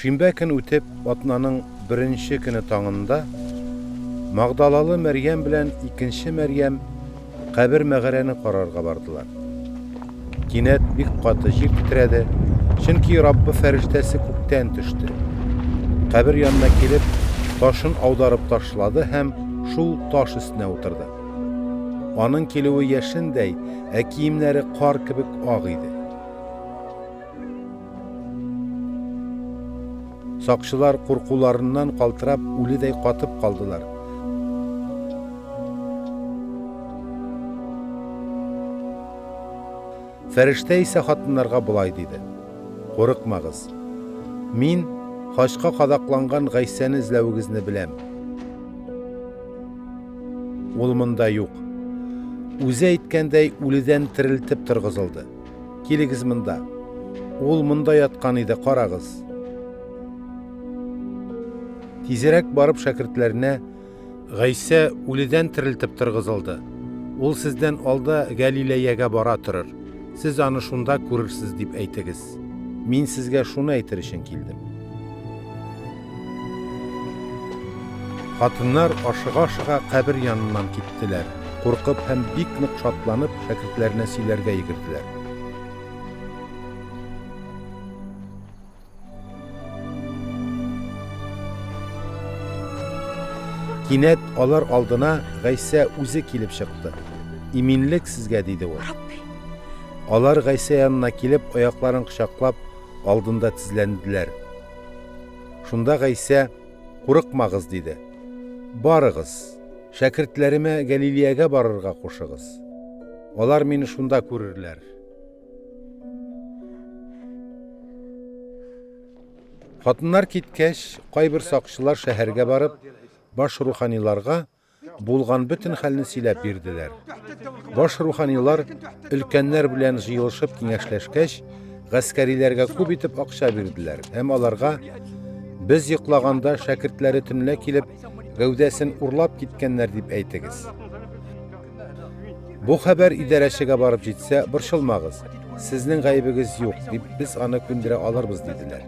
Шимбә көн үтеп, атнаның беренче көне таңында Магдалалы Мәрьям белән икенче Мәрьям кабер мәгарәне карарга бардылар. Кинәт бик каты җир тетрәде, чөнки Раббы фәрештәсе күктән төште. Кабер янына килеп, ташын аударып ташлады һәм шул таш өстенә утырды. Аның килүе яшендәй, ә киемнәре кар кебек ак иде. Сакчылар куркуларыннан калтырап, үледәй катып калдылар. Фәрештә исә хатыннарга болай диде: "Курыкмагыз. Мин хачка кадакланган Гайсәне эзләвегезне беләм. Ул монда юк. Үзе әйткәндәй, үледән терелтеп торгызылды. Килегез монда. Ул монда яткан иде, карагыз." Тизрәк барып шәкертләренә: "Гайсә үледән терелтеп торгызылды. Ул сездән алда Галилеягә бара торыр. Сез аны шунда күрерсез" дип әйтегез. Мин сезгә шуны әйтер өчен килдем. Хатыннар ашыга-ашыга кабер яныннан киттеләр. Куркып һәм бик нык шатланып, шәкертләренә сөйләргә йөгерделәр. Кинәт алар алдына Гайсә үзе килеп чыкты. "Иминлек сезгә", диде ул. Алар Гайсә янына килеп, аякларын кочаклап, алдында тезләнделәр. Шунда Гайсә: "Курыкмагыз", диде. "Барыгыз, шәкертләремә Галилеягә барырга кушыгыз. Алар мине шунда күрерләр." Хатыннар киткәч, кайбер сакчылар шәһәргә барып, баш руханиларга булган бөтен хәлне сөйләп бирделәр. Баш руханилар өлкәннәр белән җыелышып киңәшләшкәч, гаскәриләргә күп итеп акча бирделәр һәм аларга: "Без йоклаганда шәкертләре төнлә килеп, гәүдәсен урлап киткәннәр" дип әйтегез. Бу хәбәр идарәчегә барып җитсә, борчылмагыз, сезнең гаебегез юк, дип без аны күндерә алырбыз, диделәр.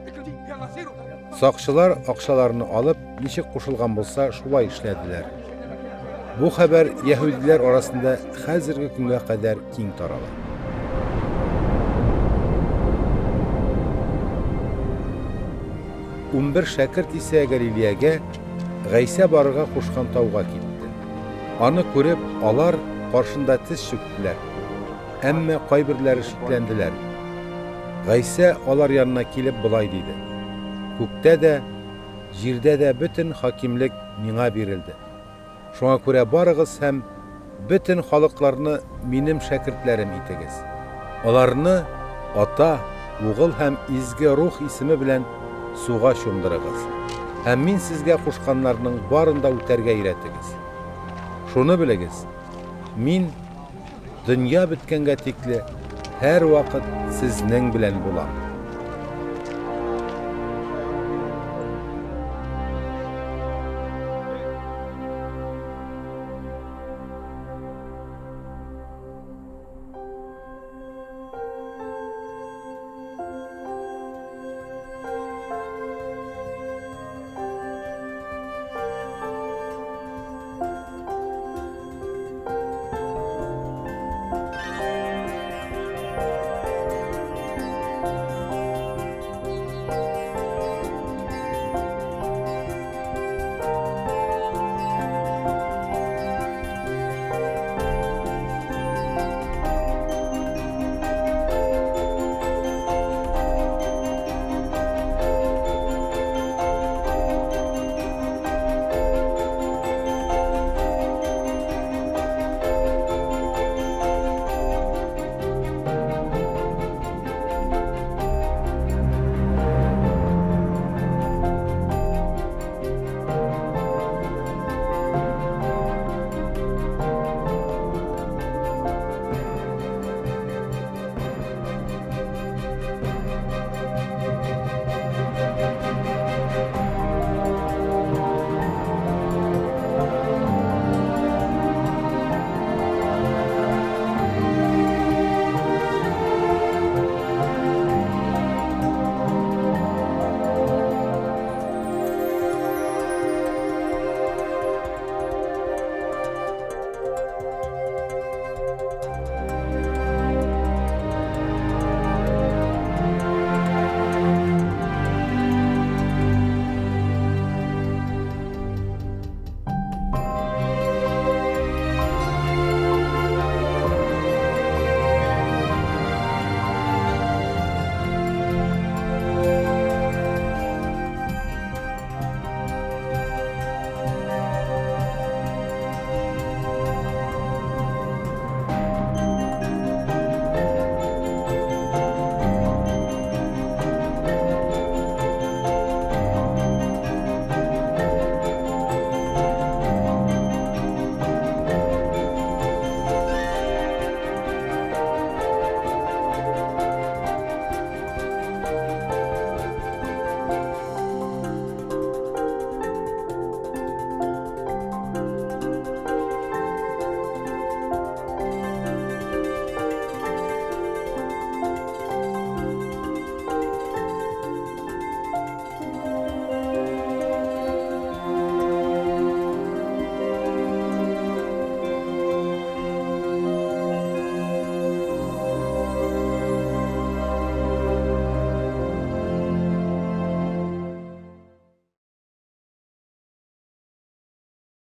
Сакчылар акчаларны алып, ничек кушылган булса, шулай эшләделәр. Бу хәбәр яһүдиләр арасында хәзерге көнгә кадәр киң тарала. Унбер шәкерт исә Галилеягә, Гайсә барырга кушкан тауга китте. Аны күреп, алар каршында тез чүктеләр. Әмма кайберләре шикләнделәр. Гайсә алар янына килеп болай диде: "Күктә дә, җирдә дә бөтен хакимлек миңа бирелде. Шуңа күрә барыгыз һәм бөтен халыкларны минем шәкертләрем итегез. Аларны Ата, Угыл һәм Изге Рух исеме белән суга чумдырыгыз. Һәм мин сезгә кушканнарның барын да үтәргә өйрәтегез. Шуны белегез: мин дөнья беткәнгә тикле һәр вакыт сезнең белән булам."